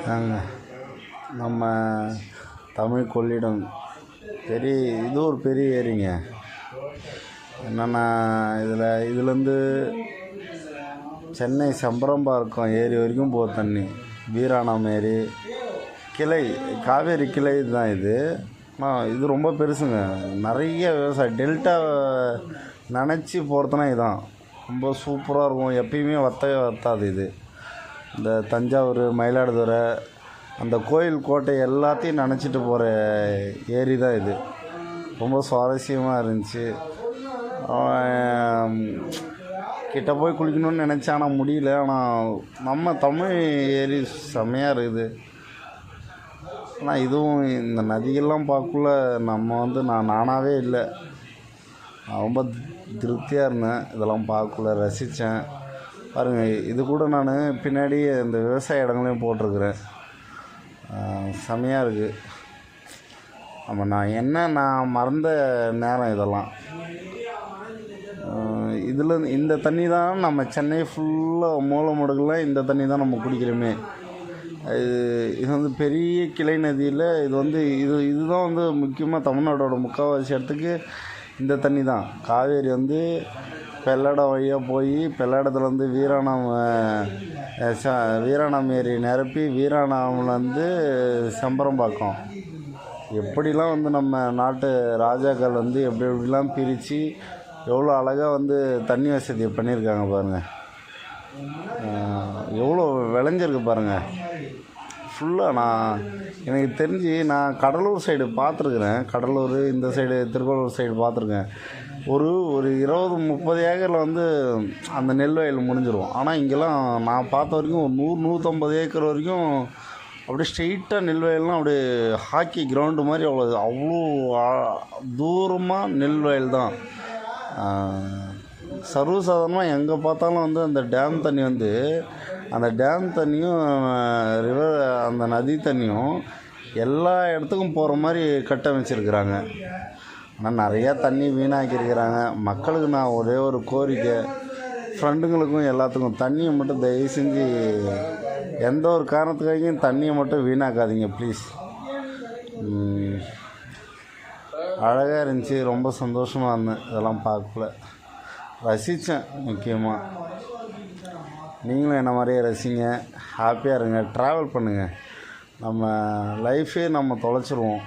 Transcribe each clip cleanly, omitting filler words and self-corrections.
நாங்க நம்ம தமிழ் கொள்ளிடம் இது ஒரு பெரிய ஏரிங்க. என்னென்னா இதுலேருந்து சென்னை சம்பரம்பாக்கம் ஏரி வரைக்கும் போகிற தண்ணி, வீராணம் ஏரி கிளை, காவேரி கிளை தான் இது. ஆனால் இது ரொம்ப பெருசுங்க. நிறைய விவசாயம் டெல்டா நினச்சி போகிறதுனா இதுதான் ரொம்ப சூப்பராக இருக்கும். எப்பயுமே வற்றவே வற்றாது. இது இந்த தஞ்சாவூர், மயிலாடுதுறை, அந்த கோயில், கோட்டை எல்லாத்தையும் நினச்சிட்டு போகிற ஏரி தான் இது. ரொம்ப சுவாரஸ்யமாக இருந்துச்சு. கிட்ட போய் குளிக்கணும்னு நினச்சேன், ஆனால் முடியல. ஆனால் நம்ம தமிழ் ஏரி செம்மையாக இருக்குது. ஆனால் இதுவும் இந்த நதிகள்லாம் பார்க்கக்குள்ள நான் நானாகவே இல்லை. நான் ரொம்ப திருப்தியாக இருந்தேன். இதெல்லாம் பார்க்கக்குள்ள ரசித்தேன். பாருங்கள், இது கூட நான் பின்னாடி இந்த விவசாய இடங்களையும் போட்டிருக்கிறேன். செம்மையாக இருக்குது. நான் மறந்த நேரம் இதெல்லாம். இந்த தண்ணி தான் நம்ம சென்னை ஃபுல்லாக மூலமுடுகெல்லாம் இந்த தண்ணி தான் நம்ம குடிக்கிறோமே. இது பெரிய கிளை நதியில் இதுதான் முக்கியமாக தமிழ்நாட்டோட முக்கால்வாசி இடத்துக்கு இந்த தண்ணி தான். காவேரி பெல்லடம் வழியாக போய் பெல்லடத்துலேருந்து வீராணம் ஏரி நிரப்பி வீராணம்லேருந்து செம்பரம்பாக்கம், எப்படிலாம் நம்ம நாட்டு ராஜாக்கள் எப்படிலாம் பிரித்து எவ்வளோ அழகாக தண்ணி வசதியை பண்ணியிருக்காங்க பாருங்கள். எவ்வளோ விளைஞ்சிருக்கு பாருங்கள். ஃபுல்லாக எனக்கு தெரிஞ்சு நான் கடலூர் சைடு பார்த்துருக்குறேன். கடலூர், இந்த சைடு திருக்கோளூர் சைடு பார்த்துருக்கேன். ஒரு 20-30 ஏக்கரில் அந்த நெல் வயல் முடிஞ்சிடும். ஆனால் இங்கெல்லாம் நான் பார்த்த வரைக்கும் ஒரு 100-150 ஏக்கர் வரைக்கும் அப்படியே ஸ்ட்ரெயிட்டாக நெல் வயல்லாம் அப்படியே ஹாக்கி கிரவுண்டு மாதிரி அவ்வளோ தூரமாக நெல் வயல் தான். சர்வசாதாரணமாக எங்கே பார்த்தாலும் அந்த டேம் தண்ணி அந்த டேம் தண்ணியும் அந்த நதி தண்ணியும் எல்லா இடத்துக்கும் போகிற மாதிரி கட்டமைச்சிருக்கிறாங்க. ஆனால் நிறையா தண்ணி வீணாக்கியிருக்கிறாங்க. மக்களுக்கு நான் ஒரே ஒரு கோரிக்கை, ஃப்ரெண்டுங்களுக்கும் எல்லாத்துக்கும், தண்ணியை மட்டும் தயவு செஞ்சு எந்த ஒரு காரணத்துக்காகவும் தண்ணியை மட்டும் வீணாக்காதீங்க ப்ளீஸ். அழகாக இருந்துச்சு. ரொம்ப சந்தோஷமாக இருந்தேன் இதெல்லாம் பார்க்கல. ரசித்தேன். முக்கியமாக நீங்களும் என்ன மாதிரியே ரசிங்க, ஹாப்பியாக இருங்க, ட்ராவல் பண்ணுங்கள். நம்ம லைஃபே நம்ம தொலைச்சிருவோம்.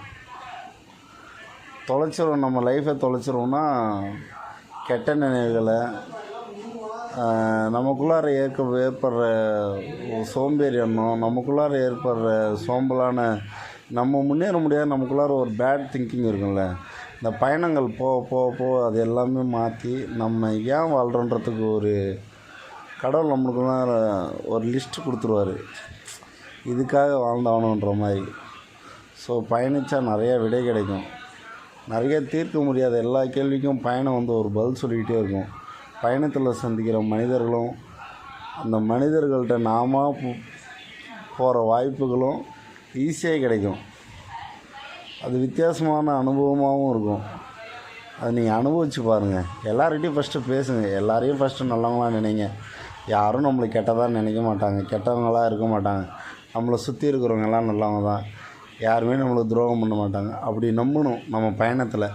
நம்ம லைஃபை தொலைச்சிருவோம்னா கெட்ட நினைவுகளை, நமக்குள்ளார ஏற்படுற சோம்பேறி எண்ணம், நமக்குள்ளார ஏற்படுற சோம்பலான, நம்ம முன்னேற முடியாது, நமக்குள்ளார ஒரு பேட் திங்கிங் இருக்குல்ல, இந்த பயணங்கள் போக அது எல்லாமே மாற்றி நம்ம ஏன் வாழ்கிறோன்றதுக்கு ஒரு கடவுள் நம்மளுக்குள்ளார ஒரு லிஸ்ட்டு கொடுத்துருவார், இதுக்காக வாழ்ந்தாகணுன்ற மாதிரி. ஸோ பயணித்தா நிறையா விடை கிடைக்கும். நிறைய தீர்க்க முடியாத எல்லா கேள்விக்கும் பயணம் ஒரு பதில் சொல்லிக்கிட்டே இருக்கும். பயணத்தில் சந்திக்கிற மனிதர்களும், அந்த மனிதர்கள்ட்ட நாம போகிற வாய்ப்புகளும் ஈஸியாக கிடைக்கும். அது வித்தியாசமான அனுபவமாகவும் இருக்கும். அது நீங்கள் அனுபவிச்சு பாருங்கள். எல்லார்கிட்டையும் ஃபஸ்ட்டு பேசுங்க. எல்லாரையும் ஃபஸ்ட்டு நல்லவங்களாக நினைங்க. யாரும் நம்மளை கெட்டதாக நினைக்க மாட்டாங்க, கெட்டவங்களாக இருக்க மாட்டாங்க. நம்மளை சுற்றி இருக்கிறவங்க எல்லாம் நல்லவங்க தான். யாருமே நம்மளுக்கு துரோகம் பண்ண மாட்டாங்க. அப்படி நம்பணும் நம்ம பயணத்தில்.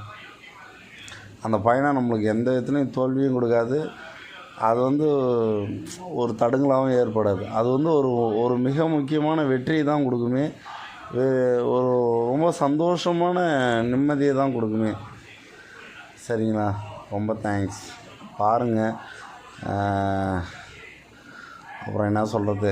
அந்த பயணம் நம்மளுக்கு எந்த விதத்துலையும் தோல்வியும் கொடுக்காது. அது ஒரு தடுங்கலாகவும் ஏற்படாது. அது ஒரு மிக முக்கியமான வெற்றியை தான் கொடுக்குமே. ஒரு ரொம்ப சந்தோஷமான நிம்மதியை தான் கொடுக்குமே. சரிங்களா? ரொம்ப தேங்க்ஸ். பாருங்கள். அப்புறம் என்ன சொல்கிறது?